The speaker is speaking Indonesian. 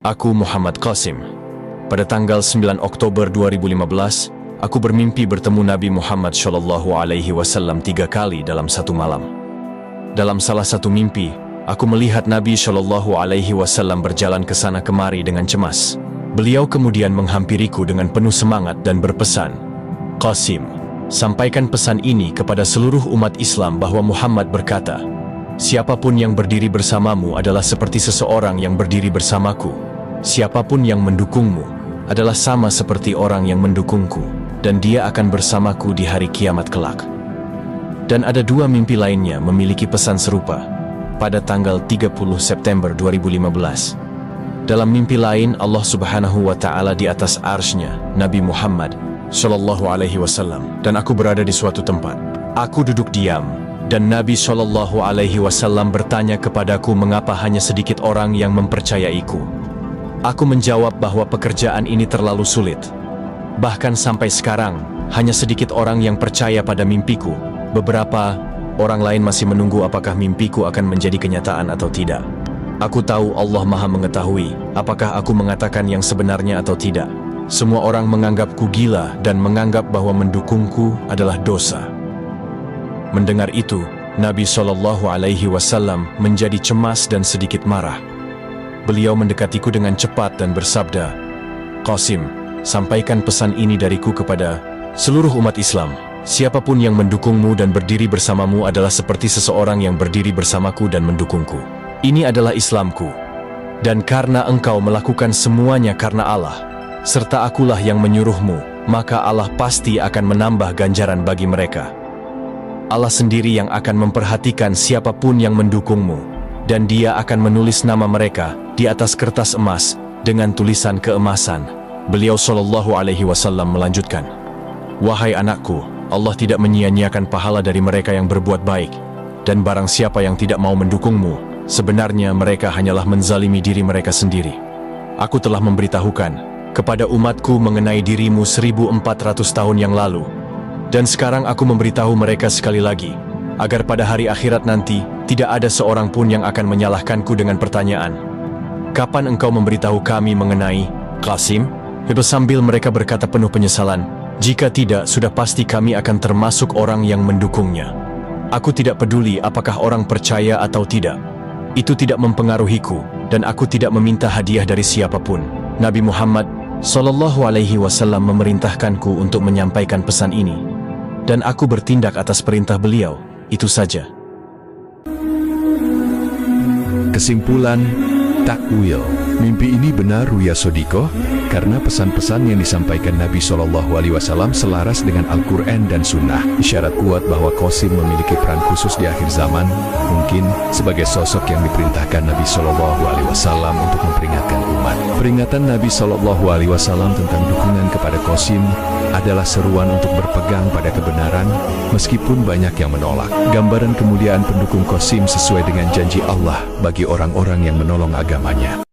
Aku Muhammad Qasim. Pada tanggal 9 Oktober 2015, aku bermimpi bertemu Nabi Muhammad SAW 3 kali dalam satu malam. Dalam salah satu mimpi, aku melihat Nabi SAW berjalan ke sana kemari dengan cemas. Beliau kemudian menghampiriku dengan penuh semangat dan berpesan, "Qasim, sampaikan pesan ini kepada seluruh umat Islam bahwa Muhammad berkata, siapapun yang berdiri bersamamu adalah seperti seseorang yang berdiri bersamaku. Siapapun yang mendukungmu adalah sama seperti orang yang mendukungku, dan dia akan bersamaku di hari kiamat kelak." Dan ada dua mimpi lainnya memiliki pesan serupa pada tanggal 30 September 2015. Dalam mimpi lain, Allah Subhanahu wa Ta'ala di atas arsy-Nya, Nabi Muhammad SAW, dan aku berada di suatu tempat. Aku duduk diam, dan Nabi SAW bertanya kepadaku mengapa hanya sedikit orang yang mempercayaiku. Aku menjawab bahwa pekerjaan ini terlalu sulit. Bahkan sampai sekarang, hanya sedikit orang yang percaya pada mimpiku. Beberapa orang lain masih menunggu apakah mimpiku akan menjadi kenyataan atau tidak. Aku tahu Allah Maha mengetahui apakah aku mengatakan yang sebenarnya atau tidak. Semua orang menganggapku gila dan menganggap bahwa mendukungku adalah dosa. Mendengar itu, Nabi SAW menjadi cemas dan sedikit marah. Beliau mendekatiku dengan cepat dan bersabda, "Qasim, sampaikan pesan ini dariku kepada seluruh umat Islam. Siapapun yang mendukungmu dan berdiri bersamamu adalah seperti seseorang yang berdiri bersamaku dan mendukungku. Ini adalah Islamku. Dan karena engkau melakukan semuanya karena Allah, serta akulah yang menyuruhmu, maka Allah pasti akan menambah ganjaran bagi mereka. Allah sendiri yang akan memperhatikan siapapun yang mendukungmu, dan Dia akan menulis nama mereka di atas kertas emas dengan tulisan keemasan." Beliau SAW melanjutkan, "Wahai anakku, Allah tidak menyia-nyiakan pahala dari mereka yang berbuat baik, dan barang siapa yang tidak mau mendukungmu, sebenarnya mereka hanyalah menzalimi diri mereka sendiri. Aku telah memberitahukan kepada umatku mengenai dirimu 1400 tahun yang lalu, dan sekarang aku memberitahu mereka sekali lagi, agar pada hari akhirat nanti tidak ada seorang pun yang akan menyalahkanku dengan pertanyaan, 'Kapan engkau memberitahu kami mengenai Qasim?' Sambil mereka berkata penuh penyesalan, 'Jika tidak, sudah pasti kami akan termasuk orang yang mendukungnya.' Aku tidak peduli apakah orang percaya atau tidak. Itu tidak mempengaruhiku, dan aku tidak meminta hadiah dari siapapun. Nabi Muhammad SAW memerintahkanku untuk menyampaikan pesan ini, dan aku bertindak atas perintah beliau. Itu saja." Kesimpulan, takwil. Mimpi ini benar ruya sodikoh, karena pesan-pesan yang disampaikan Nabi SAW selaras dengan Al-Quran dan Sunnah. Isyarat kuat bahwa Qasim memiliki peran khusus di akhir zaman, mungkin sebagai sosok yang diperintahkan Nabi SAW untuk memperingatkan umat. Peringatan Nabi SAW tentang dukungan kepada Qasim adalah seruan untuk berpegang pada kebenaran, meskipun banyak yang menolak. Gambaran kemuliaan pendukung Qasim sesuai dengan janji Allah bagi orang-orang yang menolong agamanya.